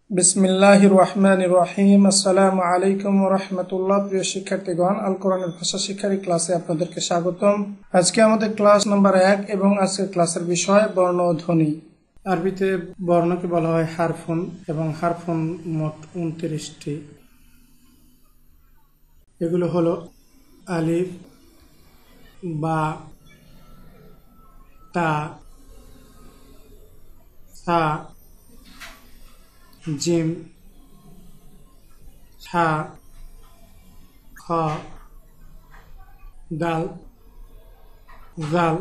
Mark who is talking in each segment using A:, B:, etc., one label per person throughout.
A: বিসমিল্লাহির রহমানির রহিম। আসসালামু আলাইকুম ওয়া রাহমাতুল্লাহ। প্রিয় শিক্ষার্থীগণ, আল কোরআনের ভাষা শিক্ষার ক্লাসে আপনাদেরকে স্বাগতম। আজকে আমাদের ক্লাস নাম্বার 1 এবং আজকের ক্লাসের বিষয় বর্ণ ও ধ্বনি। আরবিতে বর্ণকে বলা হয় হারফুন এবং হারফুন মোট 29টি। এগুলো হলো আলিফ, বা, তা, সা, জিম, হা, খ, দাল, জাল,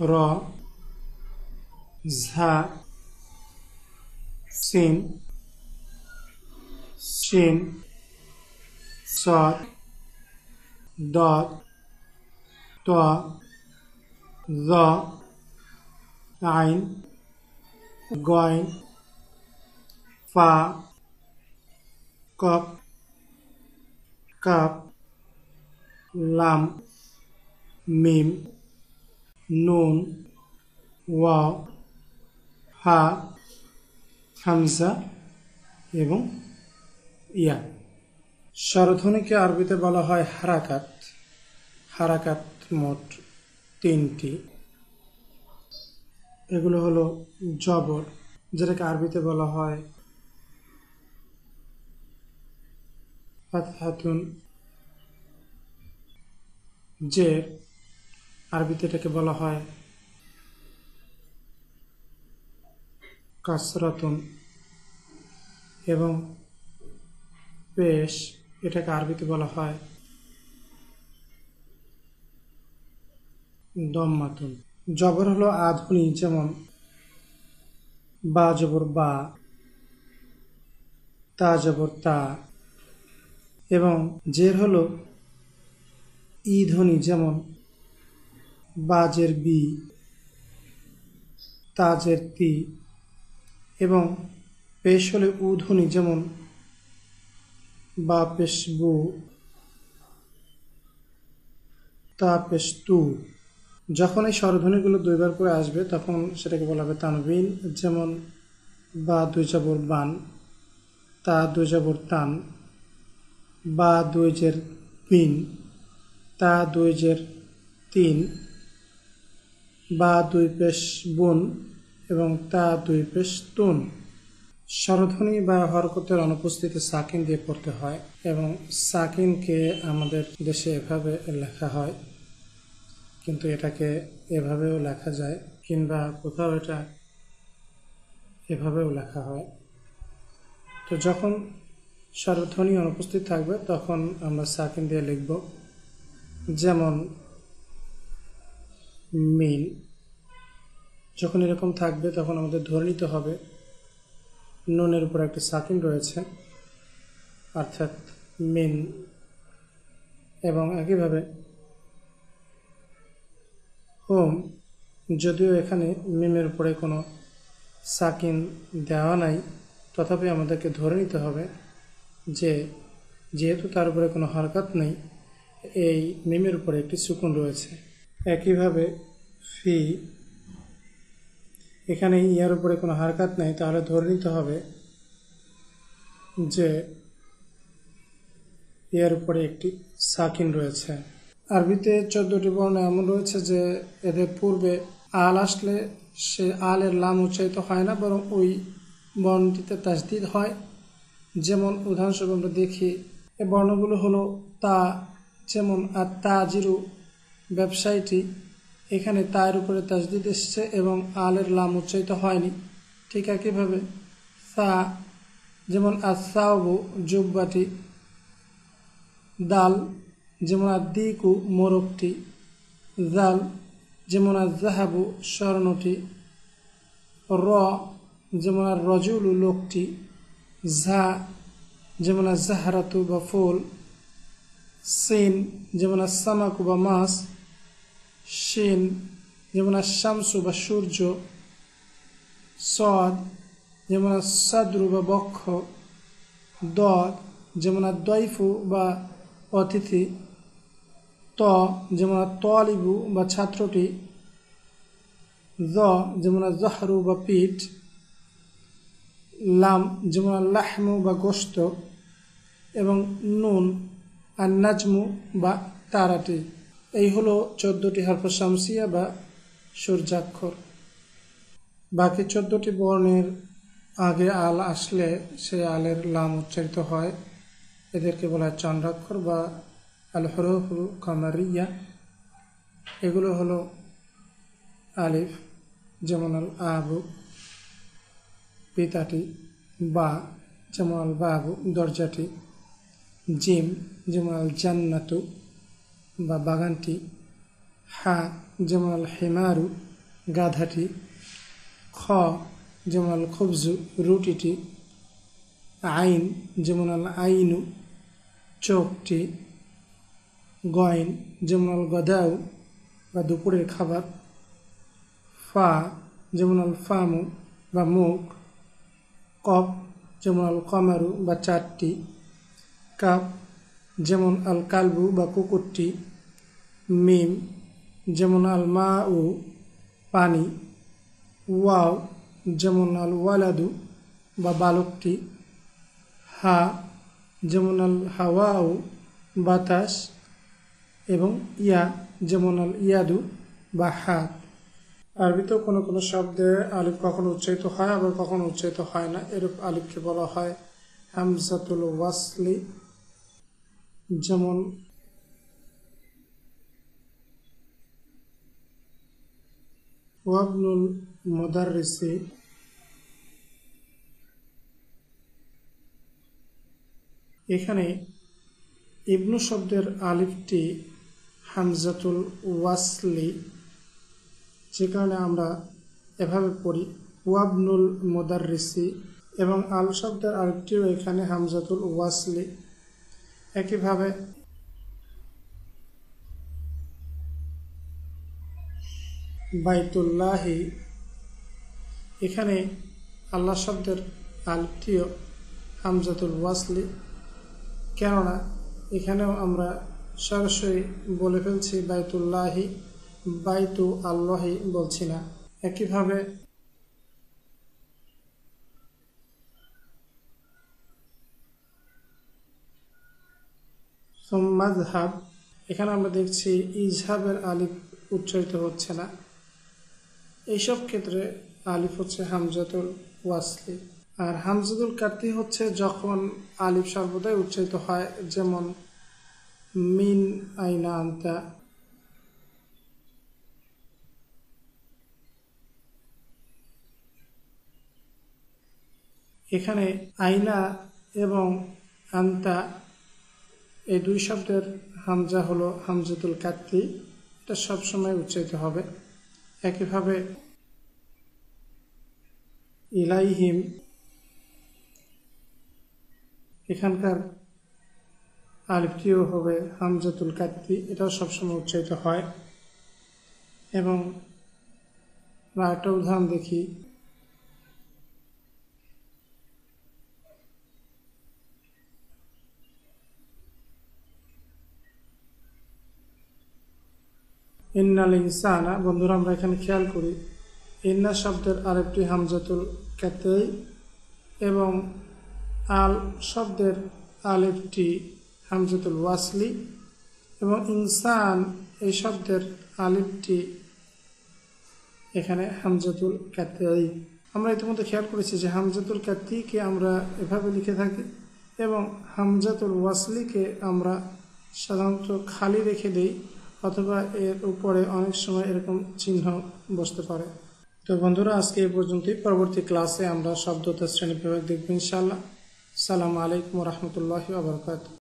A: র, ঝা, সিন, শিন, সদ, দদ, ত, য, আইন, গয়, ফা, কফ, কাপ, লাম, মিম, নুন, ওয়াও, হা, হামজা এবং ইয়া। স্বরধ্বনিকে আরবিতে বলা হয় হারাকাত। হারাকাত মোট 3টি। এগুলো হলো জবর, যেটাকে আরবিতে বলা হয় ফাতহাতুন, জের, আরবিতে এটাকে বলা হয় কাসরাতুন, এবং পেশ, এটাকে আরবিতে বলা হয় দম্মাতুন। জবর হলো আধুনি, যেমন বা জবর বা, তা জবর তা, এবং জের হলো ই ধ্বনি, যেমন বাজের বি, তাজের তি, এবং পেশ হলে উ ধ্বনি, যেমন বা পেশ বু, তা পেশ তু। যখন এই স্বরধ্বনিগুলো দুইবার করে আসবে তখন সেটাকে বলা হবে তানবিন, যেমন বা দুই জবর বান, তা দুই জবর তান, বা দুই জের বিন, তা দুই জের তিন, বা দুই পেশ বুন এবং তা দুই পেশ তুন। স্বরধ্বনি বা হরকতের অনুপস্থিতি সাকিন দিয়ে পড়তে হয়, এবং সাকিনকে আমাদের দেশে এভাবে লেখা হয়, কিন্তু এটাকে এভাবেও লেখা যায়, কিংবা কোথাও এটা এভাবেও লেখা হয়। তো যখন স্বরধ্বনি অনুপস্থিত থাকবে তখন আমরা সাকিন দিয়ে লিখব, যেমন মিন। যখন এরকম থাকবে তখন আমাদের ধরে নিতে হবে নুনের উপর একটি সাকিন রয়েছে, অর্থাৎ মিন। এবং একইভাবে হোম, যদিও এখানে মিমের উপরে কোনো সাকিন দেওয়া নাই, তথাপি আমাদেরকে ধরে নিতে হবে যে যেহেতু তার উপরে কোনো হরকত নেই, এই মিমের উপরে একটি সুকুন রয়েছে। একইভাবে ফি, এখানে ইয়ার উপরে কোনো হরকত নেই, তাহলে ধরে নিতে হবে যে এর উপরে একটি সাকিন রয়েছে। আরবিতে 14টি বর্ণ এমন রয়েছে যে এদের পূর্বে আল আসলে সে আলের লাম উচ্চারিত হয় না, বরং ওই বর্ণটিতে তাসদিদ হয়। যেমন উদাহরণস্বরূপ আমরা দেখি, এই বর্ণগুলো হলো তা, যেমন আর তাজিরু, ব্যবসায়ীটি, এখানে তার উপরে তাসদিদ এসছে এবং আলের লাম উচ্চারিত হয়নি। ঠিক একইভাবে সা, যেমন আসাউবু, জুব্বাটি, দাল, যেমন আদিকু, মোরগটি, জাল, যেমন জাহাবু, স্বর্ণটি, র, যেমন আর রজুলু, লোকটি, ঝা, যেমন আর জাহারাতু বা ফুল, সিন, যেমন আর সামাকু বা মাছ, শিন, যেমন আর শামসু বা সূর্য, সদ, যেমন আর সাদরু বা বক্ষ, দদ, যেমন আর দয়ফু বা অতিথি, ত, যেমন আর তলিবু বা ছাত্রটি, জ, যেমন আর জহরু বা পিঠ, লাম যেমন লাহমু বা গোশত, এবং নুন আর নাজমু বা তারাটি। এই হলো 14টি হরফ শামসিয়া বা সূর্যাক্ষর। বাকি 14টি বর্ণের আগে আল আসলে সেই আলের লাম উচ্চারিত হয়, এদেরকে বলা হয় চন্দ্রাক্ষর বা আল হরফুল কামারিয়া। এগুলো হলো আলিফ যেমন আল আবু পিতাটি, বা যেমন আল বাবু দরজাটি, জিম যেমন আল জান্নাতু বা বাগানটি, হা যেমন আল হিমারু গাধাটি, খ যেমন আল খুবজু রুটিটি, আইন যেমন আল আইনু চোখটি, গয়ন যেমন আল গদাউ বা দুপুরের খাবার, ফা যেমন আল ফামু বা মুখ, কফ যেমন আল কমারু বা চারটি, কাপ যেমন আল কালবু বা কুকুরটি, মিম যেমন আল মা উ পানি, ওয়াও যেমন আল ওয়ালাদু বা বালকটি, হা যেমন আল হাওয়াউ বাতাস, এবং ইয়া যেমন আল ইয়াদু বা হাত। আরবিতেও কোনো কোনো শব্দে আলিফ কখনো উচ্চারিত হয়, আবার কখনো উচ্চারিত হয় না। এরূপ আলিফকে বলা হয় হামজাতুল ওয়াসলি, যেমন ওয়াবনুল মুদাররিসি। এখানে ইবনু শব্দের আলিফটি হামজাতুল ওয়াসলি, যে কারণে আমরা এভাবে পড়ি ওয়াবনুল মুদাররিসি, এবং আল শব্দের আলিফটিও এখানে হামজাতুল ওয়াসলি। একইভাবে বাইতুল্লাহি, এখানে আল্লাহ শব্দের আলিফটিও হামজাতুল ওয়াসলি, কেননা এখানেও আমরা সরাসরি বলে ফেলছি বাইতুল্লাহি, বাইতু আল্লাহি বলছি না। একইভাবে মাযহাব, এখানে আমরা দেখছি ইজহাবের আলিফ উচ্চারিত হচ্ছে না। এইসব ক্ষেত্রে আলিফ হচ্ছে হামজাতুল ওয়াসলি। আর হামজাতুল কাতি হচ্ছে যখন আলিফ সর্বদাই উচ্চারিত হয়, যেমন মিন আইনা আনতা। এখানে আইনা এবং আন্তা এই দুই শব্দের হামজা হলো হামজাতুল কাতি, এটা সবসময় উচ্চারিত হবে। একইভাবে ইলাইহিম, এখানকার আলিফটিও হবে হামজাতুল কাতি, এটাও সবসময় উচ্চারিত হয়। এবং একটা উদাহরণ দেখি, ইন্নাল ইনসানা। বন্ধুরা, আমরা এখানে খেয়াল করি ইন্না শব্দের আরেকটি হামজাতুল কাতি এবং আল শব্দের আলিফটি হামজাতুল ওয়াসলি, এবং ইনসান এই শব্দের আলিফটি এখানে হামজাতুল কাতি। আমরা ইতিমধ্যে খেয়াল করেছি যে হামজাতুল কাতিকে আমরা এভাবে লিখে থাকি, এবং হামজাতুল ওয়াসলিকে আমরা সাধারণত খালি রেখে দিই, অথবা এর উপরে অনেক সময় এরকম চিহ্ন বসতে পারে। তো বন্ধুরা, আজকে এই পর্যন্তই। পরবর্তী ক্লাসে আমরা শব্দতা শ্রেণী বিভাগ দেখব ইনশাআল্লাহ। আসসালামু আলাইকুম ওয়া রাহমাতুল্লাহি ওয়া বারাকাতুহু।